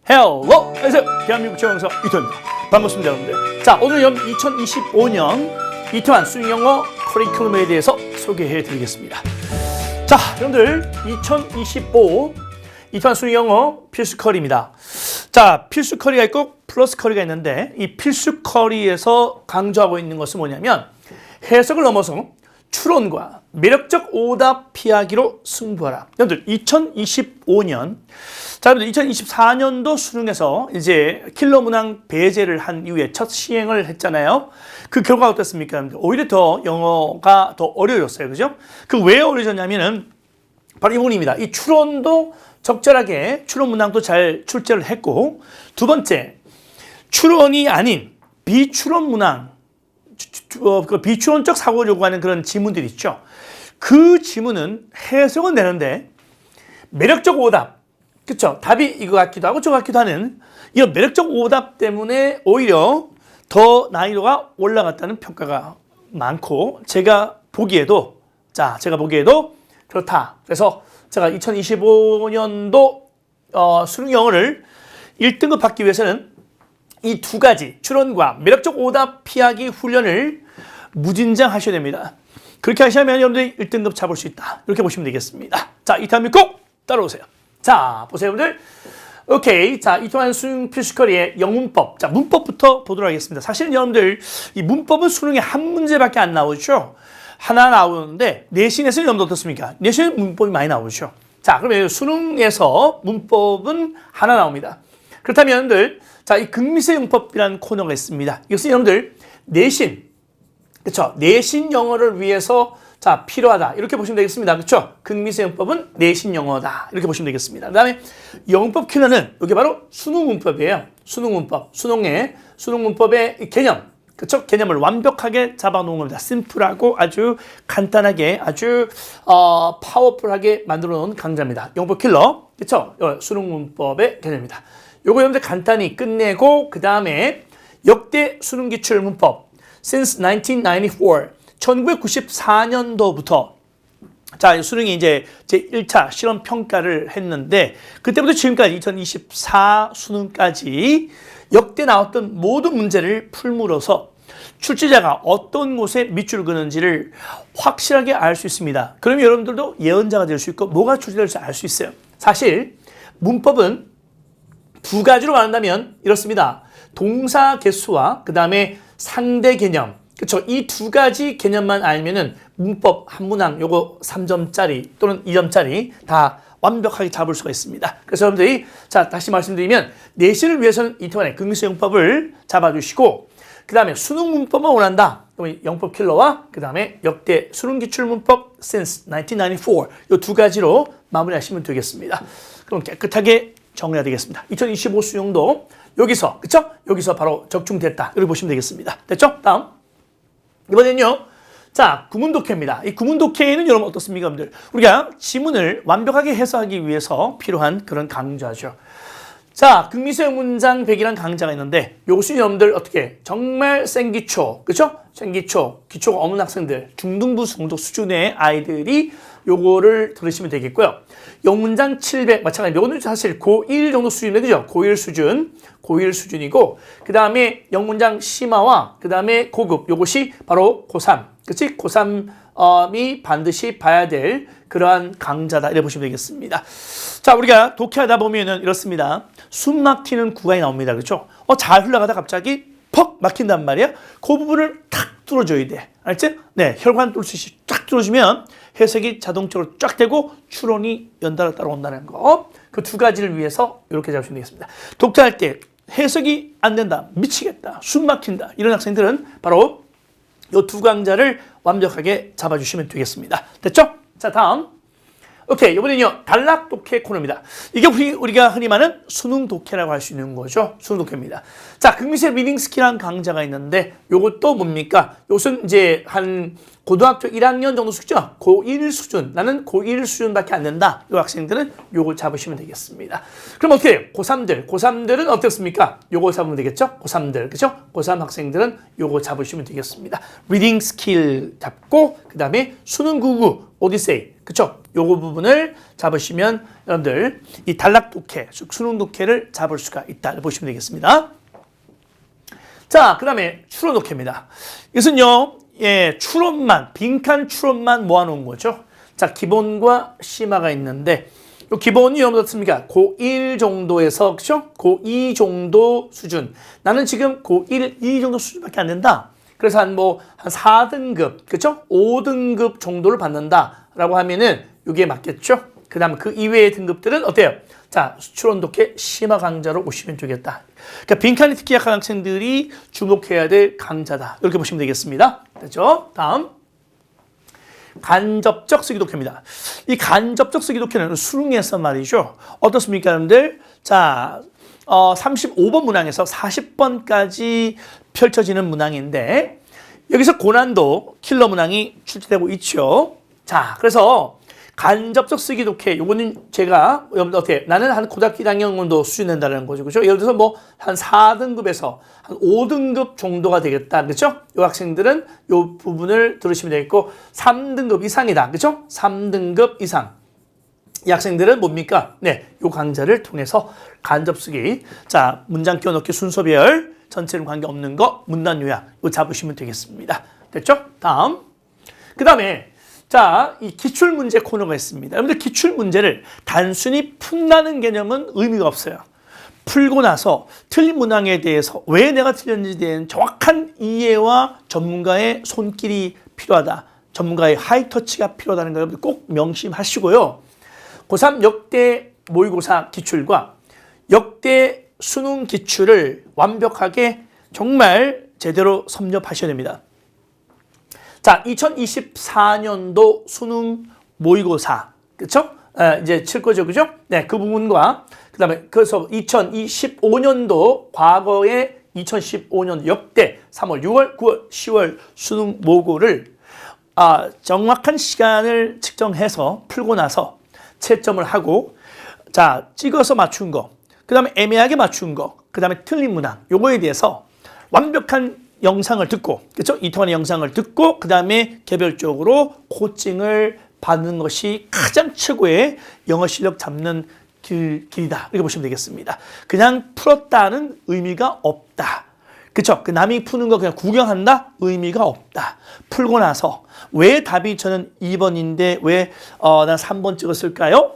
헬로! 안녕하세요. 대한민국 최강사 이태환입니다. 반갑습니다, 여러분들. 자, 오늘 2025년 이태환 수능영어 커리큘럼에 대해서 소개해 드리겠습니다. 자, 여러분들 2025 이태환 수능영어 필수 커리입니다. 자, 필수 커리가 있고 플러스 커리가 있는데 이 필수 커리에서 강조하고 있는 것은 뭐냐면 해석을 넘어서 추론과 매력적 오답 피하기로 승부하라. 여러분들 2025년 자, 여러분들 2024년도 수능에서 이제 킬러 문항 배제를 한 이후에 첫 시행을 했잖아요. 그 결과가 어떻습니까? 오히려 더 영어가 더 어려워졌어요. 그죠? 그 왜 어려워졌냐면은 바로 이 부분입니다. 이 추론도 적절하게 추론 문항도 잘 출제를 했고, 두 번째, 추론이 아닌 비추론 문항, 그 비추론적 사고를 요구하는 그런 지문들 있죠. 그 지문은 해석은 되는데 매력적 오답, 그렇죠? 답이 이거 같기도 하고 저거 같기도 하는 이런 매력적 오답 때문에 오히려 더 난이도가 올라갔다는 평가가 많고, 제가 보기에도 그렇다. 그래서 제가 2025년도 수능 영어를 1등급 받기 위해서는 이 두 가지 추론과 매력적 오답 피하기 훈련을 무진장 하셔야 됩니다. 그렇게 하시면 여러분들이 1등급 잡을 수 있다. 이렇게 보시면 되겠습니다. 자, 이태환 믿고 따라오세요. 자, 보세요, 여러분들. 오케이. 자, 이태환 수능 필수커리의 영문법. 자, 문법부터 보도록 하겠습니다. 사실 여러분들 이 문법은 수능에 한 문제밖에 안 나오죠. 하나 나오는데 내신에서는 여러분들 어떻습니까? 내신에 문법이 많이 나오죠. 자, 그러면 수능에서 문법은 하나 나옵니다. 그렇다면 여러분들, 자, 이 극미세 용법이라는 코너가 있습니다. 이것은 여러분들 내신, 그렇죠? 내신 영어를 위해서 자, 필요하다. 이렇게 보시면 되겠습니다. 그렇죠? 극미세 용법은 내신 영어다. 이렇게 보시면 되겠습니다. 그다음에 영문법 킬러는 이게 바로 수능 문법이에요. 수능 문법. 수능 문법의 개념. 그렇죠? 개념을 완벽하게 잡아놓은 겁니다. 심플하고 아주 간단하게 아주 파워풀하게 만들어 놓은 강좌입니다. 영문법 킬러. 그렇죠? 수능 문법의 개념입니다. 요거 여러분들 간단히 끝내고 그다음에 역대 수능 기출 문법 since 1994 1994년도부터 자, 수능이 이제 제 1차 실험 평가를 했는데 그때부터 지금까지 2024 수능까지 역대 나왔던 모든 문제를 풀물어서 출제자가 어떤 곳에 밑줄을 그는지를 확실하게 알 수 있습니다. 그러면 여러분들도 예언자가 될 수 있고 뭐가 출제될지 알 수 있어요. 사실 문법은 두 가지로 말한다면 이렇습니다. 동사 개수와 그 다음에 상대 개념. 그렇죠? 이 두 가지 개념만 알면은 문법 한 문항 요거 3점짜리 또는 2점짜리 다 완벽하게 잡을 수가 있습니다. 그래서 여러분들이 자, 다시 말씀드리면 내신을 위해서는 이태환의 극미세 영법을 잡아주시고 그 다음에 수능 문법만 원한다. 그러면 영법 킬러와 그 다음에 역대 수능 기출 문법 since 1994 요 두 가지로 마무리하시면 되겠습니다. 그럼 깨끗하게 정리해야 되겠습니다. 2025 수능도 여기서, 그쵸? 여기서 바로 적중됐다. 이렇게 보시면 되겠습니다. 됐죠? 다음. 이번엔요. 자, 구문 독해입니다. 이 구문 독해는 여러분 어떻습니까, 여러분들? 우리가 지문을 완벽하게 해석하기 위해서 필요한 그런 강좌죠. 자, 극미세 문장 100이라는 강좌가 있는데 요것은 여러분들 어떻게 정말 생기초, 그쵸? 생기초, 기초가 없는 학생들, 중등부 정도 수준의 아이들이 요거를 들으시면 되겠고요. 영문장 700 마찬가지. 이거는 사실 고1 정도 수준인데 그죠? 고1 수준이고 그 다음에 영문장 심화와 그 다음에 고급 요것이 바로 고3, 그치? 고3이 반드시 봐야 될 그러한 강좌다 이렇게 보시면 되겠습니다. 자, 우리가 독해하다 보면은 이렇습니다. 숨 막히는 구간이 나옵니다. 그렇죠? 잘 흘러가다 갑자기 퍽 막힌단 말이야. 그 부분을 탁 뚫어줘야 돼. 알지? 네, 혈관 뚫듯이 쫙 뚫어주면 해석이 자동적으로 쫙 되고 추론이 연달아 따라온다는 거. 그 두 가지를 위해서 이렇게 잡으시면 되겠습니다. 독해할 때 해석이 안 된다, 미치겠다, 숨 막힌다 이런 학생들은 바로 이 두 강좌를 완벽하게 잡아주시면 되겠습니다. 됐죠? 자, 다음. 오케이, 이번엔요 단락 독해 코너입니다. 이게 우리가 흔히 말하는 수능 독해라고 할 수 있는 거죠. 수능 독해입니다. 자, 극미세 리딩 스킬이라는 강좌가 있는데 요것도 뭡니까? 요것은 이제 한 고등학교 1학년 정도 수준, 고1 수준, 나는 고1 수준밖에 안 된다. 이 학생들은 요걸 잡으시면 되겠습니다. 그럼 어떻게 해요? 고3들은 어떻습니까? 요거 잡으면 되겠죠? 고3들, 그죠? 고3 학생들은 요거 잡으시면 되겠습니다. 리딩 스킬 잡고, 그 다음에 수능 99, 오디세이, 그쵸? 요거 부분을 잡으시면 여러분들 이 단락 독해, 수능 독해를 잡을 수가 있다. 보시면 되겠습니다. 자, 그 다음에 추론 독해입니다. 이것은요, 예, 추론만, 빈칸 추론만 모아놓은 거죠. 자, 기본과 심화가 있는데, 요 기본이 어떻습니까? 고1 정도에서, 그죠? 고2 정도 수준. 나는 지금 고1, 2 정도 수준밖에 안 된다. 그래서 한 4등급, 그죠? 5등급 정도를 받는다라고 하면은 이게 맞겠죠? 그 다음 그 이외의 등급들은 어때요? 자, 추론 독해 심화 강좌로 오시면 되겠다. 그러니까 빈칸이 특히 약한 학생들이 주목해야 될 강좌다. 이렇게 보시면 되겠습니다. 됐죠? 다음. 간접적 쓰기 독해입니다. 이 간접적 쓰기 독해는 수능에서 말이죠. 어떻습니까, 여러분들? 자, 35번 문항에서 40번까지 펼쳐지는 문항인데, 여기서 고난도 킬러 문항이 출제되고 있죠. 자, 그래서 간접적 쓰기 독해, 요거는 제가, 여러분들 어떻게, 나는 한 고등학교 1학년 정도 수준 된다는 거죠. 그죠? 예를 들어서 한 4등급에서 한 5등급 정도가 되겠다. 그죠? 요 학생들은 요 부분을 들으시면 되겠고, 3등급 이상이다. 그죠? 3등급 이상. 이 학생들은 뭡니까? 네, 요 강좌를 통해서 간접 쓰기. 자, 문장 끼워넣기 순서별, 전체는 관계없는 거, 문단 요약, 이거 잡으시면 되겠습니다. 됐죠? 다음. 그 다음에, 자, 이 기출문제 코너가 있습니다. 여러분들 기출문제를 단순히 푼다는 개념은 의미가 없어요. 풀고 나서 틀린 문항에 대해서 왜 내가 틀렸는지에 대한 정확한 이해와 전문가의 손길이 필요하다. 전문가의 하이터치가 필요하다는 걸 여러분들 꼭 명심하시고요. 고3 역대 모의고사 기출과 역대 수능 기출을 완벽하게 정말 제대로 섭렵하셔야 됩니다. 자, 2024년도 수능 모의고사, 그쵸? 이제 칠 거죠, 그죠? 네, 그 부분과, 그 다음에, 그래서 2025년도, 과거의 2015년 역대 3월, 6월, 9월, 10월 수능 모의고를, 정확한 시간을 측정해서 풀고 나서 채점을 하고, 자, 찍어서 맞춘 거, 그 다음에 애매하게 맞춘 거, 그 다음에 틀린 문항, 요거에 대해서 완벽한 영상을 듣고, 그렇죠? 이통안의 영상을 듣고 그 다음에 개별적으로 코칭을 받는 것이 가장 최고의 영어 실력 잡는 길이다. 이렇게 보시면 되겠습니다. 그냥 풀었다는 의미가 없다. 그렇죠? 그 남이 푸는 거 그냥 구경한다? 의미가 없다. 풀고 나서 왜 답이 저는 2번인데 왜 난 3번 찍었을까요?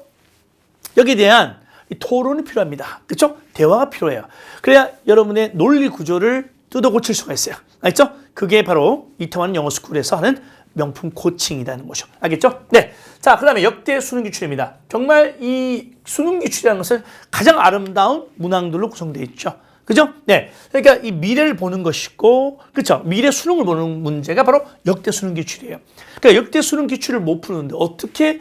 여기에 대한 토론이 필요합니다. 그렇죠? 대화가 필요해요. 그래야 여러분의 논리 구조를 뜯어 고칠 수가 있어요. 알겠죠? 그게 바로 이태원 영어스쿨에서 하는 명품 코칭이라는 거죠. 알겠죠? 네. 자, 그 다음에 역대 수능 기출입니다. 정말 이 수능 기출이라는 것은 가장 아름다운 문항들로 구성되어 있죠. 그죠? 네. 그러니까 이 미래를 보는 것이고, 그렇죠? 미래 수능을 보는 문제가 바로 역대 수능 기출이에요. 그러니까 역대 수능 기출을 못 푸는데 어떻게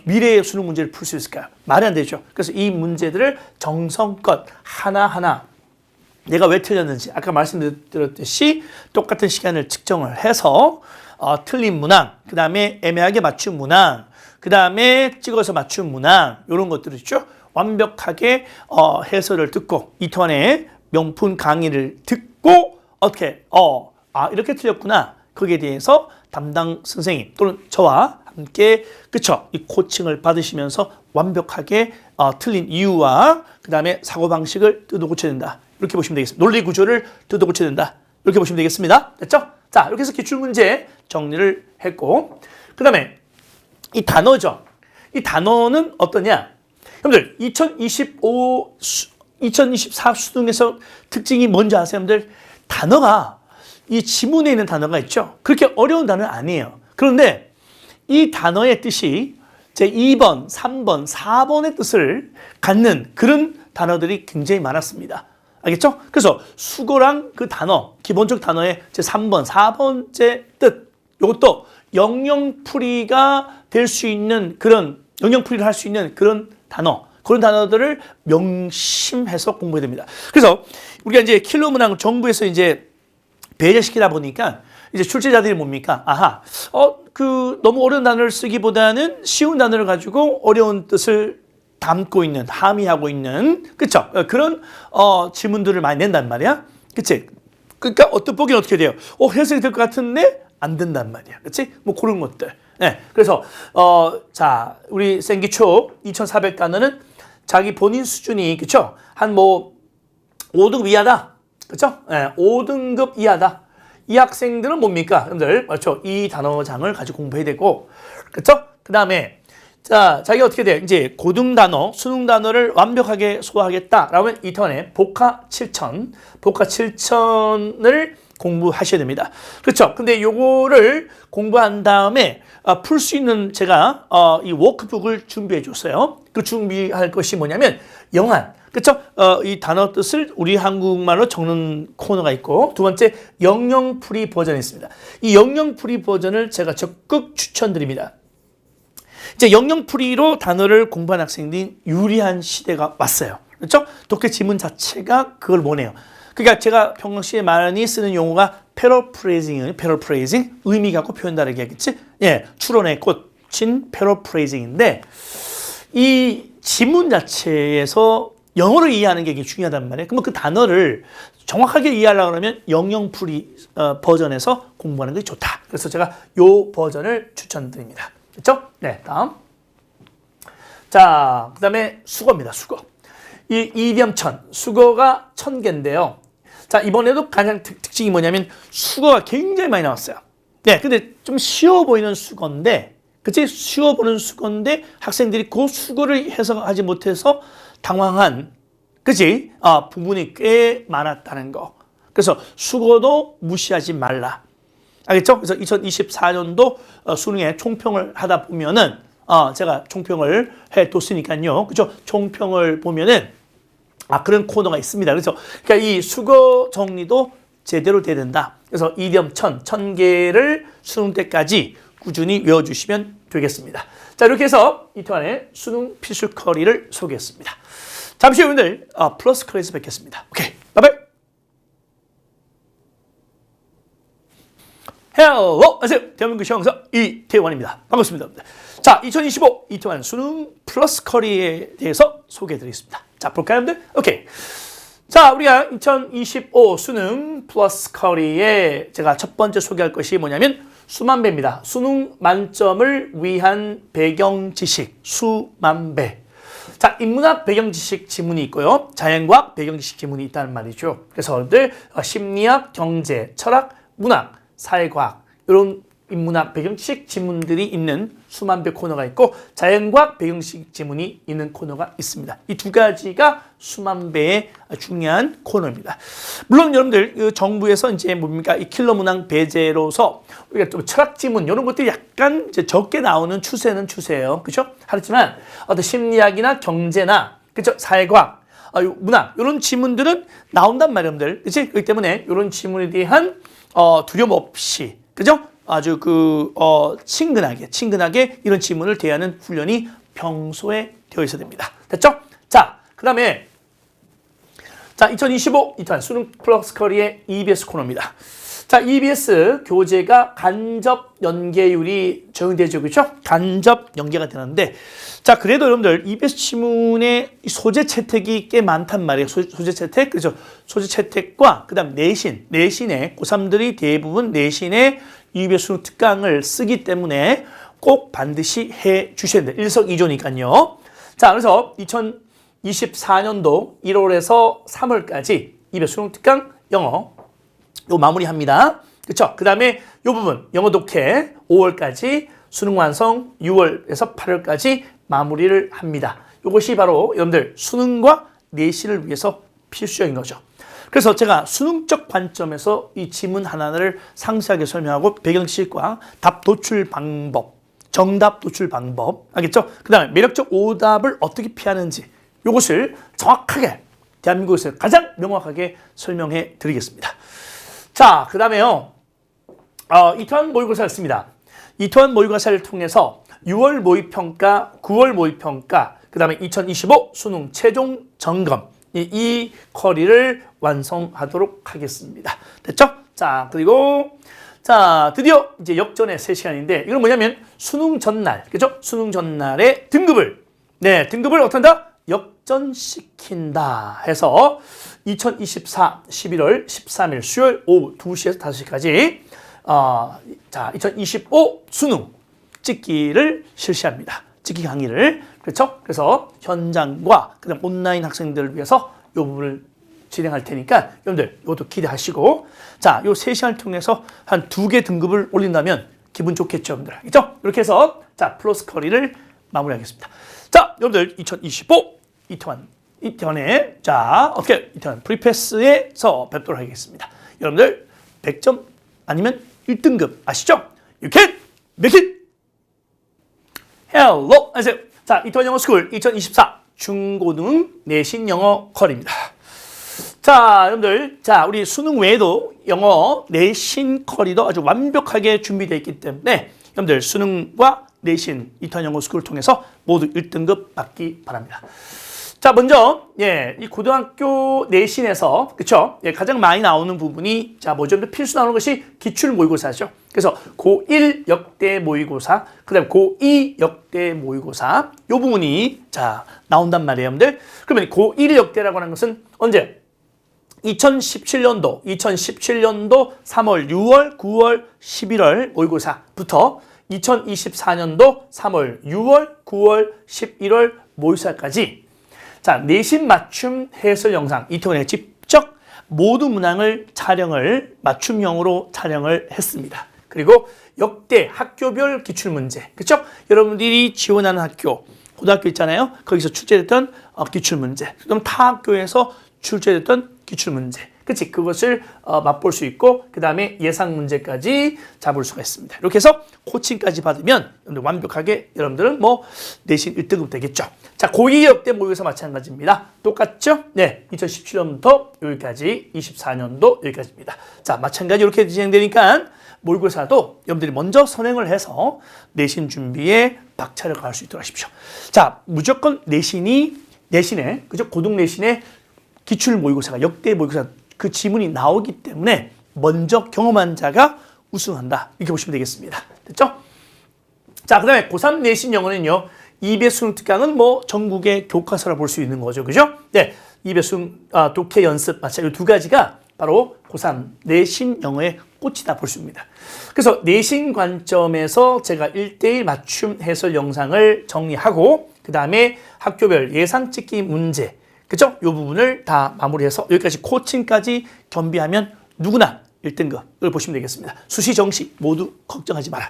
미래의 수능 문제를 풀 수 있을까요? 말이 안 되죠. 그래서 이 문제들을 정성껏 하나하나 내가 왜 틀렸는지 아까 말씀드렸듯이 똑같은 시간을 측정을 해서 틀린 문항, 그 다음에 애매하게 맞춘 문항, 그 다음에 찍어서 맞춘 문항 이런 것들 있죠. 완벽하게 해설을 듣고 이태원의 명품 강의를 듣고 어떻게 이렇게 틀렸구나. 거기에 대해서 담당 선생님 또는 저와 함께 그쵸 이 코칭을 받으시면서 완벽하게 틀린 이유와 그 다음에 사고방식을 뜯어 고쳐야 된다. 이렇게 보시면 되겠습니다. 논리 구조를 뜯어 고쳐야 된다. 이렇게 보시면 되겠습니다. 됐죠? 자, 이렇게 해서 기출문제 정리를 했고 그 다음에 이 단어죠. 이 단어는 어떠냐? 여러분들 2024 수능에서 특징이 뭔지 아세요? 여러분들 단어가 이 지문에 있는 단어가 있죠. 그렇게 어려운 단어는 아니에요. 그런데 이 단어의 뜻이 제 2번, 3번, 4번의 뜻을 갖는 그런 단어들이 굉장히 많았습니다. 알겠죠? 그래서 수거랑 그 단어, 기본적 단어의 제 3번, 4번째 뜻, 이것도 영영풀이가 될 수 있는 그런, 영영풀이를 할 수 있는 그런 단어, 그런 단어들을 명심해서 공부해야 됩니다. 그래서 우리가 이제 킬러 문항 정부에서 이제 배제시키다 보니까 이제 출제자들이 뭡니까? 아하, 너무 어려운 단어를 쓰기보다는 쉬운 단어를 가지고 어려운 뜻을 담고 있는, 함의하고 있는, 그쵸? 그런, 질문들을 많이 낸단 말이야. 그치? 그러니까 보기는 어떻게 돼요? 해석이 될 것 같은데 안 된단 말이야. 그치? 뭐 그런 것들. 네. 그래서, 자, 우리 생기초 2400단어는 자기 본인 수준이, 그쵸? 한 5등급 이하다. 그쵸? 네, 5등급 이하다. 이 학생들은 뭡니까? 여러분들, 그렇죠? 이 단어장을 가지고 공부해야 되고, 그쵸? 그 다음에, 자, 자기가 어떻게 돼? 이제 고등 단어, 수능 단어를 완벽하게 소화하겠다. 라면 이 턴에 복화 7천을 공부하셔야 됩니다. 그렇죠? 근데 요거를 공부한 다음에 풀 수 있는 제가 이 워크북을 준비해 줬어요. 그 준비할 것이 뭐냐면 영한. 그렇죠? 이 단어 뜻을 우리 한국말로 적는 코너가 있고 두 번째 영영풀이 버전이 있습니다. 이 영영풀이 버전을 제가 적극 추천드립니다. 이제 영영풀이로 단어를 공부한 학생들이 유리한 시대가 왔어요. 그렇죠? 독해 지문 자체가 그걸 원해요. 그러니까 제가 평상시에 많이 쓰는 용어가 패러프레이징, 의미 갖고 표현 다르게 하겠지? 예, 추론에 꽂힌 패러프레이징인데 이 지문 자체에서 영어를 이해하는 게 중요하단 말이에요. 그러면 그 단어를 정확하게 이해하려고 하면 영영풀이 버전에서 공부하는 게 좋다. 그래서 제가 요 버전을 추천드립니다. 됐죠? 네, 다음. 자, 그 다음에 수거입니다, 수거. 이 이념천, 수거가 1000개인데요. 자, 이번에도 가장 특징이 뭐냐면 수거가 굉장히 많이 나왔어요. 네, 근데 좀 쉬워 보이는 수거인데, 그치? 쉬워 보이는 수거인데 학생들이 그 수거를 해석하지 못해서 당황한, 그치? 부분이 꽤 많았다는 거. 그래서 수거도 무시하지 말라. 알겠죠? 그래서 2024년도 수능에 총평을 하다 보면은, 제가 총평을 해뒀으니까요. 그죠? 총평을 보면은, 그런 코너가 있습니다. 그래서, 그러니까 이 수거 정리도 제대로 돼야 된다. 그래서 이념 1000개를 수능 때까지 꾸준히 외워주시면 되겠습니다. 자, 이렇게 해서 이태환의 수능 필수커리를 소개했습니다. 잠시 후 여러분들, 플러스 커리에서 뵙겠습니다. 오케이, 바이바이. 헬로, 안녕하세요. 대한민국 시험강사 이태환입니다. 반갑습니다. 자, 2025 이태환 수능 플러스 커리에 대해서 소개해드리겠습니다. 자, 볼까요, 여러분들? 오케이. 자, 우리가 2025 수능 플러스 커리에 제가 첫 번째 소개할 것이 뭐냐면 수만배입니다. 수능 만점을 위한 배경 지식, 수만배. 자, 인문학 배경 지식 지문이 있고요. 자연과학 배경 지식 지문이 있다는 말이죠. 그래서 여러분들 심리학, 경제, 철학, 문학, 사회과학 이런 인문학 배경식 지문들이 있는 수만배 코너가 있고 자연과학 배경식 지문이 있는 코너가 있습니다. 이 두 가지가 수만배의 중요한 코너입니다. 물론 여러분들 정부에서 이제 뭡니까 이 킬러 문항 배제로서 우리가 또 철학 지문 이런 것들이 약간 이제 적게 나오는 추세는 추세예요. 그렇죠? 하지만 어떤 심리학이나 경제나 그렇죠? 사회과학 문학 이런 지문들은 나온단 말이에요, 여러분들. 그렇지? 그렇기 때문에 이런 지문에 대한 두려움 없이 그죠? 아주 친근하게 이런 지문을 대하는 훈련이 평소에 되어 있어야 됩니다. 됐죠? 자, 그 다음에, 자, 2025 이태환 수능 플러스 커리의 EBS 코너입니다. 자, EBS 교재가 간접 연계율이 적용되죠. 그렇죠? 간접 연계가 되는데, 자, 그래도 여러분들 EBS 지문의 소재 채택이 꽤 많단 말이에요. 소재 채택. 그래서 소재 채택과 그다음 내신에 고3들이 대부분 내신에 EBS 수능 특강을 쓰기 때문에 꼭 반드시 해 주셔야 돼요. 일석이조니까요. 자, 그래서 2024년도 1월에서 3월까지 EBS 수능 특강 영어 요 마무리합니다. 그렇죠? 그다음에 요 부분 영어 독해 5월까지 수능 완성 6월에서 8월까지 마무리를 합니다. 이것이 바로 여러분들 수능과 내신을 위해서 필수적인 거죠. 그래서 제가 수능적 관점에서 이 지문 하나를 상세하게 설명하고 배경지식과 답 도출 방법, 정답 도출 방법, 알겠죠? 그 다음에 매력적 오답을 어떻게 피하는지 이것을 정확하게 대한민국에서 가장 명확하게 설명해 드리겠습니다. 자, 그 다음에요. 이태환 모의고사를 씁니다. 이태환 모의고사를 통해서 6월 모의평가, 9월 모의평가, 그 다음에 2025 수능 최종 점검 이 커리를 완성하도록 하겠습니다. 됐죠? 자, 그리고 자, 드디어 이제 역전의 새 시간인데, 이건 뭐냐면 수능 전날, 그죠? 수능 전날의 등급을 어떤다? 역전시킨다 해서 2024 11월 13일 수요일 오후 2시에서 5시까지 자, 2025 수능 찍기를 실시합니다. 찍기 강의를. 그렇죠? 그래서 현장과 그다음 온라인 학생들을 위해서 이 부분을 진행할 테니까 여러분들 이것도 기대하시고, 자, 요 3시간을 통해서 한 2개 등급을 올린다면 기분 좋겠죠, 여러분들. 알겠죠? 이렇게 해서 자, 플러스 커리를 마무리하겠습니다. 자, 여러분들 2025 이태원에 자, 어떻게 이태원 프리패스에서 뵙도록 하겠습니다. 여러분들 100점 아니면 1등급 아시죠? You can make it! Hello! 안녕하세요. 자, 이태원 영어 스쿨 2024 중고등 내신 영어 컬입니다. 자, 여러분들, 자, 우리 수능 외에도 영어 내신 컬이도 아주 완벽하게 준비되어 있기 때문에 여러분들 수능과 내신 이태원 영어 스쿨을 통해서 모두 1등급 받기 바랍니다. 자, 먼저 이 고등학교 내신에서 그쵸? 가장 많이 나오는 부분이 자, 뭐죠? 필수 나오는 것이 기출 모의고사죠. 그래서 고1 역대 모의고사, 그다음에 고2 역대 모의고사 요 부분이 자, 나온단 말이에요, 여러분들. 그러면 고1 역대라고 하는 것은 언제? 2017년도 3월, 6월, 9월, 11월 모의고사부터 2024년도 3월, 6월, 9월, 11월 모의고사까지 자, 내신 맞춤 해설 영상 이태원에 직접 모두 문항을 맞춤형으로 촬영을 했습니다. 그리고 역대 학교별 기출문제, 그렇죠? 여러분들이 지원하는 학교, 고등학교 있잖아요. 거기서 출제됐던 기출문제, 그럼 타 학교에서 출제됐던 기출문제, 그치? 그것을 맛볼 수 있고 그 다음에 예상 문제까지 잡을 수가 있습니다. 이렇게 해서 코칭까지 받으면 여러분들 완벽하게 여러분들은 뭐 내신 1등급 되겠죠. 자, 고2 역대 모의고사 마찬가지입니다. 똑같죠? 네, 2017년부터 여기까지 24년도 여기까지입니다. 자, 마찬가지 이렇게 진행되니까 모의고사도 여러분들이 먼저 선행을 해서 내신 준비에 박차를 가할 수 있도록 하십시오. 자, 무조건 내신에 그죠? 고등 내신에 기출 모의고사가 역대 모의고사 그 지문이 나오기 때문에 먼저 경험한 자가 우승한다. 이렇게 보시면 되겠습니다. 됐죠? 자, 그 다음에 고3 내신 영어는요. 2배 수능 특강은 뭐 전국의 교과서라 볼 수 있는 거죠. 그죠? 네. 2배 수능 독해 연습 마찬가지 이 두 가지가 바로 고3 내신 영어의 꽃이다 볼 수 있습니다. 그래서 내신 관점에서 제가 1대1 맞춤 해설 영상을 정리하고 그 다음에 학교별 예상 찍기 문제 그죠? 이 부분을 다 마무리해서 여기까지 코칭까지 겸비하면 누구나 1등급을 보시면 되겠습니다. 수시, 정시 모두 걱정하지 마라.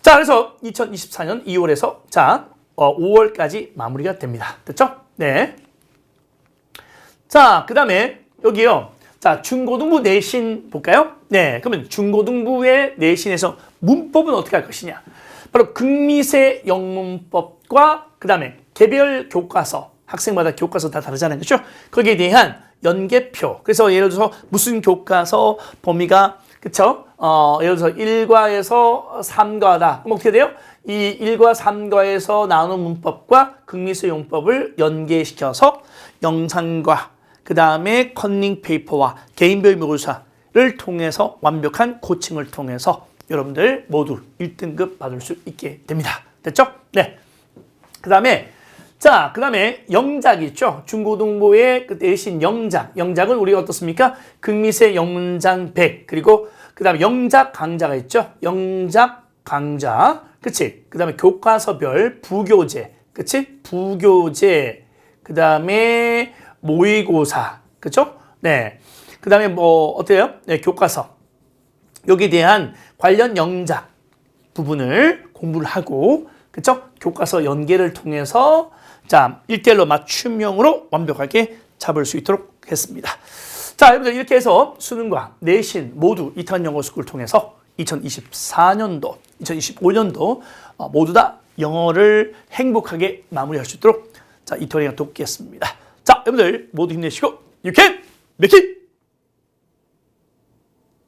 자, 그래서 2024년 2월에서 자, 5월까지 마무리가 됩니다. 됐죠? 네. 자, 그 다음에 여기요. 자, 중고등부 내신 볼까요? 네. 그러면 중고등부의 내신에서 문법은 어떻게 할 것이냐? 바로 극미세 영문법과 그 다음에 개별 교과서 학생마다 교과서 다 다르잖아요. 그렇죠? 거기에 대한 연계표. 그래서 예를 들어서 무슨 교과서 범위가 그렇죠? 예를 들어서 1과에서 3과다. 그럼 어떻게 돼요? 이 1과 3과에서 나오는 문법과 극미세 용법을 연계시켜서 영상과 그 다음에 컨닝 페이퍼와 개인별 모의고사를 통해서 완벽한 코칭을 통해서 여러분들 모두 1등급 받을 수 있게 됩니다. 됐죠? 네. 그 다음에 영작 있죠. 중고등부의 그 내신 영작. 영작은 우리가 어떻습니까? 극미세 영문장 100. 그리고 그 다음에 영작 강좌가 있죠. 영작 강좌. 그치? 그 다음에 교과서별 부교재. 그치? 부교재. 그 다음에 모의고사. 그쵸? 네. 그 다음에 뭐, 어때요? 네, 교과서. 여기에 대한 관련 영작 부분을 공부를 하고, 그쵸? 교과서 연계를 통해서 자, 1대1로 맞춤형으로 완벽하게 잡을 수 있도록 했습니다. 자, 여러분들 이렇게 해서 수능과 내신 모두 이태원 영어 스쿨을 통해서 2024년도, 2025년도 모두 다 영어를 행복하게 마무리할 수 있도록 자, 이태원이가 돕겠습니다. 자, 여러분들 모두 힘내시고 You can make it!